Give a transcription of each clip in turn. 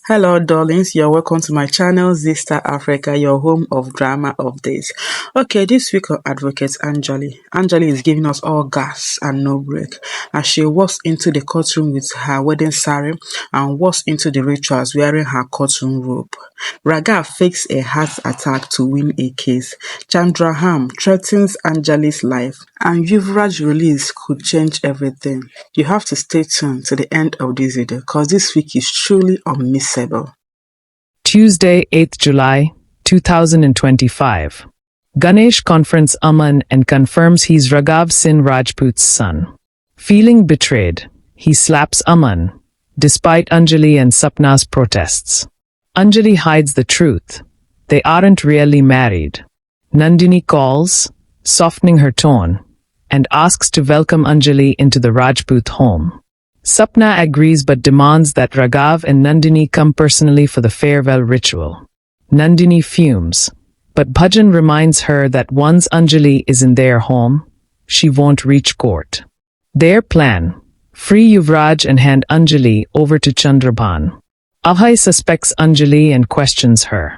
Hello, darlings. You're welcome to my channel, Zista Africa, your home of drama updates. Okay, this week on Advocate ANJALI. ANJALI is giving us all gas and no break as she walks into the courtroom with her wedding saree and walks into the rituals wearing her courtroom robe. Raghav fakes a heart attack to win a case. Chandraham threatens ANJALI's life, and Yuvraj's release could change everything. You have to stay tuned to the end of this video because this week is truly unmissable. Tuesday, 8th July, 2025. Ganesh confronts Aman and confirms he's Raghav Singh Rajput's son. Feeling betrayed, he slaps Aman, despite Anjali and Sapna's protests. Anjali hides the truth. They aren't really married. Nandini calls, softening her tone, and asks to welcome Anjali into the Rajput home. Sapna agrees but demands that Raghav and Nandini come personally for the farewell ritual. Nandini fumes, but Bhajan reminds her that once Anjali is in their home, she won't reach court. Their plan: free Yuvraj and hand Anjali over to Chandrabhan. Abhay suspects Anjali and questions her.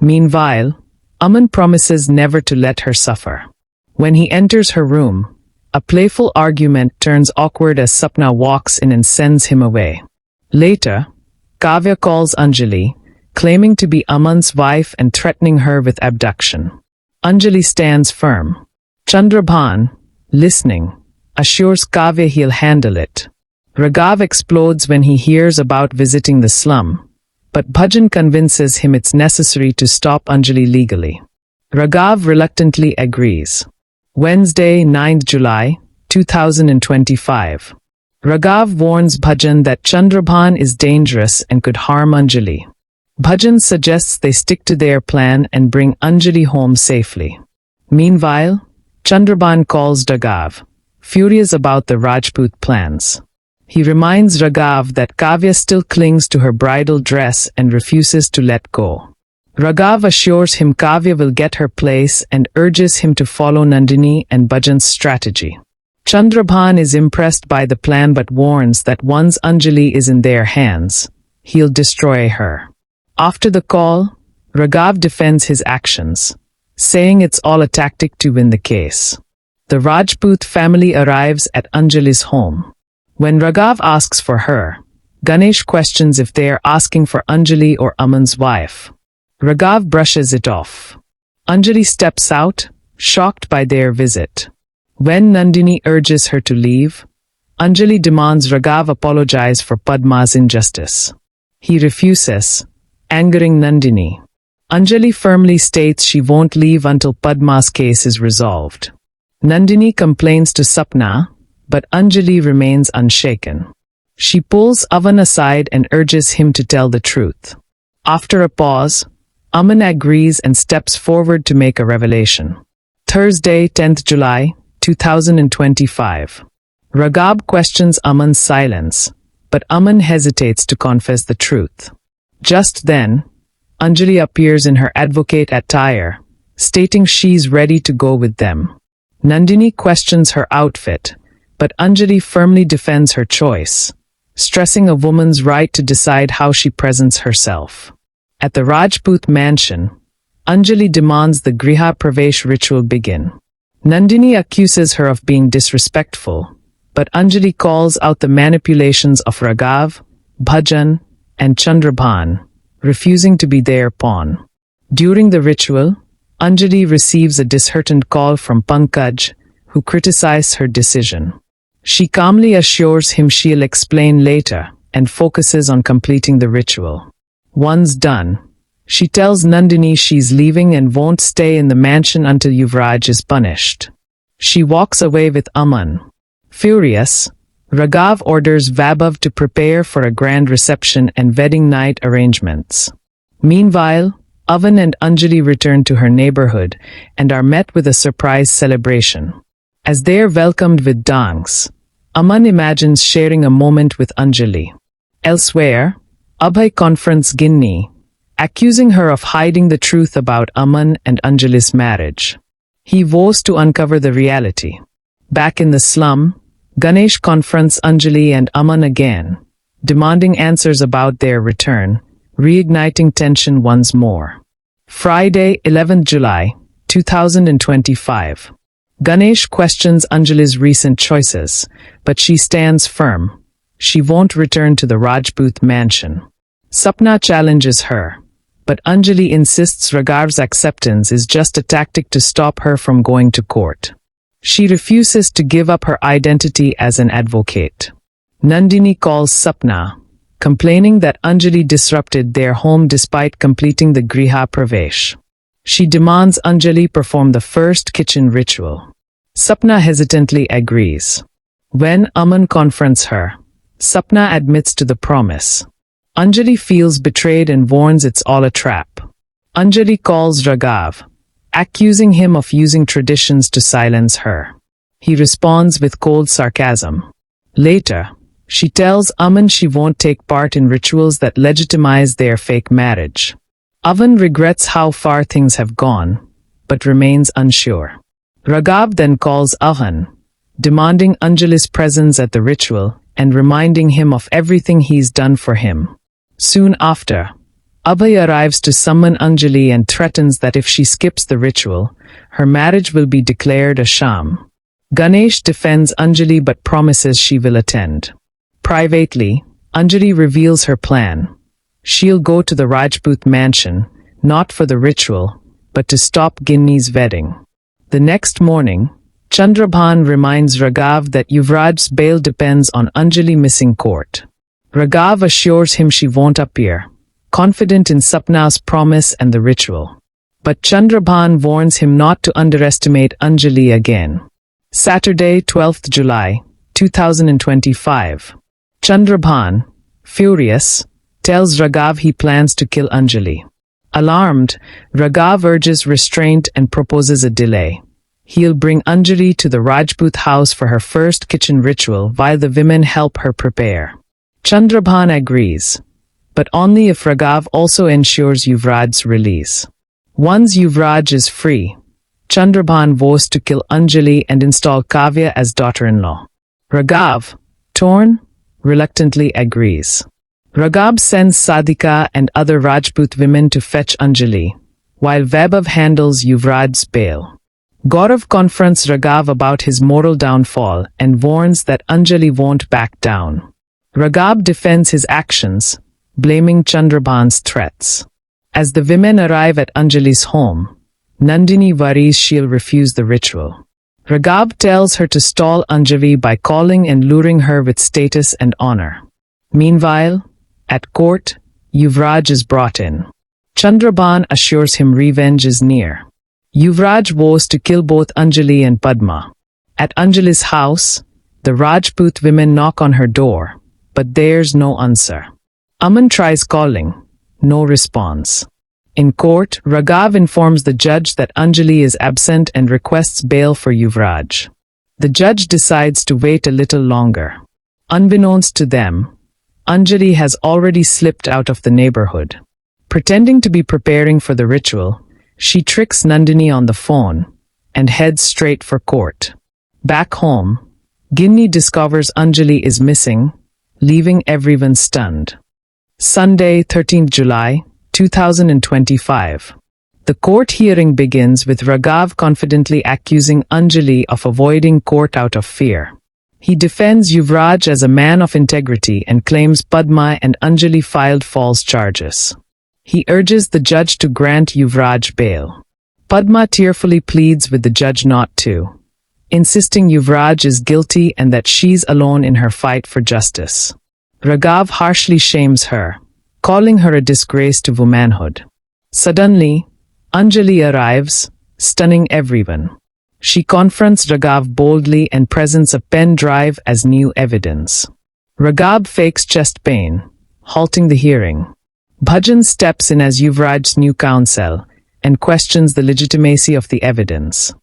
Meanwhile, Aman promises never to let her suffer. When he enters her room, a playful argument turns awkward as Sapna walks in and sends him away. Later, Kavya calls Anjali, claiming to be Aman's wife and threatening her with abduction. Anjali stands firm. Chandrabhan, listening, assures Kavya he'll handle it. Raghav explodes when he hears about visiting the slum, but Bhajan convinces him it's necessary to stop Anjali legally. Raghav reluctantly agrees. Wednesday, 9th July, 2025. Raghav warns Bhajan that Chandrabhan is dangerous and could harm Anjali. Bhajan suggests they stick to their plan and bring Anjali home safely. Meanwhile, Chandrabhan calls Raghav, furious about the Rajput plans. He reminds Raghav that Kavya still clings to her bridal dress and refuses to let go. Raghav assures him Kavya will get her place and urges him to follow Nandini and Bhajan's strategy. Chandrabhan is impressed by the plan but warns that once Anjali is in their hands, he'll destroy her. After the call, Raghav defends his actions, saying it's all a tactic to win the case. The Rajput family arrives at Anjali's home. When Raghav asks for her, Ganesh questions if they are asking for Anjali or Aman's wife. Raghav brushes it off. Anjali steps out, shocked by their visit. When Nandini urges her to leave, Anjali demands Raghav apologize for Padma's injustice. He refuses, angering Nandini. Anjali firmly states she won't leave until Padma's case is resolved. Nandini complains to Sapna, but Anjali remains unshaken. She pulls Avan aside and urges him to tell the truth. After a pause, Aman agrees and steps forward to make a revelation. Thursday, 10th July, 2025. Raghav questions Aman's silence, but Aman hesitates to confess the truth. Just then, Anjali appears in her advocate attire, stating she's ready to go with them. Nandini questions her outfit, but Anjali firmly defends her choice, stressing a woman's right to decide how she presents herself. At the Rajput mansion, Anjali demands the Griha Pravesh ritual begin. Nandini accuses her of being disrespectful, but Anjali calls out the manipulations of Raghav, Bhajan, and Chandrabhan, refusing to be their pawn. During the ritual, Anjali receives a disheartened call from Pankaj, who criticizes her decision. She calmly assures him she'll explain later and focuses on completing the ritual. Once done, she tells Nandini she's leaving and won't stay in the mansion until Yuvraj is punished. She walks away with Aman. Furious, Raghav orders Vaibhav to prepare for a grand reception and wedding night arrangements. Meanwhile, Avan and Anjali return to her neighborhood and are met with a surprise celebration. As they're welcomed with dangs, Aman imagines sharing a moment with Anjali. Elsewhere, Abhay confronts Ginni, accusing her of hiding the truth about Aman and Anjali's marriage. He vows to uncover the reality. Back in the slum, Ganesh confronts Anjali and Aman again, demanding answers about their return, reigniting tension once more. Friday, 11th July, 2025. Ganesh questions Anjali's recent choices, but she stands firm. She won't return to the Rajput mansion. Sapna challenges her, but Anjali insists Raghav's acceptance is just a tactic to stop her from going to court. She refuses to give up her identity as an advocate. Nandini calls Sapna, complaining that Anjali disrupted their home despite completing the Griha Pravesh. She demands Anjali perform the first kitchen ritual. Sapna hesitantly agrees. When Aman confronts her, Sapna admits to the promise. Anjali feels betrayed and warns it's all a trap. Anjali calls Raghav, accusing him of using traditions to silence her. He responds with cold sarcasm. Later, she tells Aman she won't take part in rituals that legitimize their fake marriage. Aman regrets how far things have gone, but remains unsure. Raghav then calls Ahan, demanding Anjali's presence at the ritual and reminding him of everything he's done for him. Soon after, Abhay arrives to summon Anjali and threatens that if she skips the ritual, her marriage will be declared a sham. Ganesh defends Anjali but promises she will attend. Privately, Anjali reveals her plan. She'll go to the Rajput mansion, not for the ritual, but to stop Ginni's wedding. The next morning, Chandrabhan reminds Raghav that Yuvraj's bail depends on Anjali missing court. Raghav assures him she won't appear, confident in Sapna's promise and the ritual. But Chandrabhan warns him not to underestimate Anjali again. Saturday, 12th July, 2025. Chandrabhan, furious, tells Raghav he plans to kill Anjali. Alarmed, Raghav urges restraint and proposes a delay. He'll bring Anjali to the Rajput house for her first kitchen ritual while the women help her prepare. Chandrabhan agrees, but only if Raghav also ensures Yuvraj's release. Once Yuvraj is free, Chandrabhan vows to kill Anjali and install Kavya as daughter-in-law. Raghav, torn, reluctantly agrees. Raghav sends Sadhika and other Rajput women to fetch Anjali, while Vaibhav handles Yuvraj's bail. Gaurav confronts Raghav about his moral downfall and warns that Anjali won't back down. Raghav defends his actions, blaming Chandrabhan's threats. As the women arrive at Anjali's home, Nandini worries she'll refuse the ritual. Raghav tells her to stall Anjali by calling and luring her with status and honor. Meanwhile, at court, Yuvraj is brought in. Chandrabhan assures him revenge is near. Yuvraj vows to kill both Anjali and Padma. At Anjali's house, the Rajput women knock on her door, but there's no answer. Aman tries calling, no response. In court, Raghav informs the judge that Anjali is absent and requests bail for Yuvraj. The judge decides to wait a little longer. Unbeknownst to them, Anjali has already slipped out of the neighborhood. Pretending to be preparing for the ritual, she tricks Nandini on the phone and heads straight for court. Back home, Ginni discovers Anjali is missing, leaving everyone stunned. Sunday, 13th July, 2025. The court hearing begins with Raghav confidently accusing Anjali of avoiding court out of fear. He defends Yuvraj as a man of integrity and claims Padma and Anjali filed false charges. He urges the judge to grant Yuvraj bail. Padma tearfully pleads with the judge not to, insisting Yuvraj is guilty and that she's alone in her fight for justice. Raghav harshly shames her, calling her a disgrace to womanhood. Suddenly, Anjali arrives, stunning everyone. She confronts Raghav boldly and presents a pen drive as new evidence. Raghav fakes chest pain, halting the hearing. Bhajan steps in as Yuvraj's new counsel and questions the legitimacy of the evidence.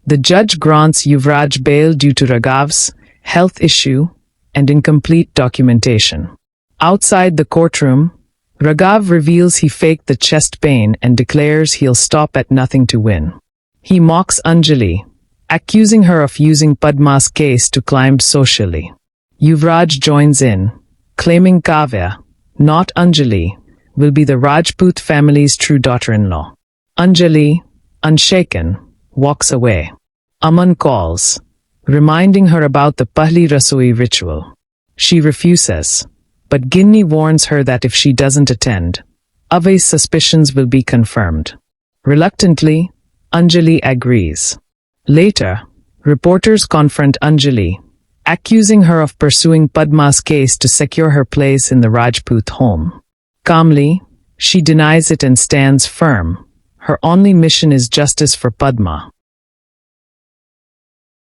The judge grants Yuvraj bail due to Raghav's health issue and incomplete documentation. Outside the courtroom, Raghav reveals he faked the chest pain and declares he'll stop at nothing to win. He mocks Anjali, accusing her of using Padma's case to climb socially. Yuvraj joins in, claiming Kavya, not Anjali, will be the Rajput family's true daughter-in-law. Anjali, unshaken, walks away. Aman calls, reminding her about the Pahli Rasoi ritual. She refuses, but Ginni warns her that if she doesn't attend, Avai's suspicions will be confirmed. Reluctantly, Anjali agrees. Later, reporters confront Anjali, accusing her of pursuing Padma's case to secure her place in the Rajput home. Calmly, she denies it and stands firm. Her only mission is justice for Padma.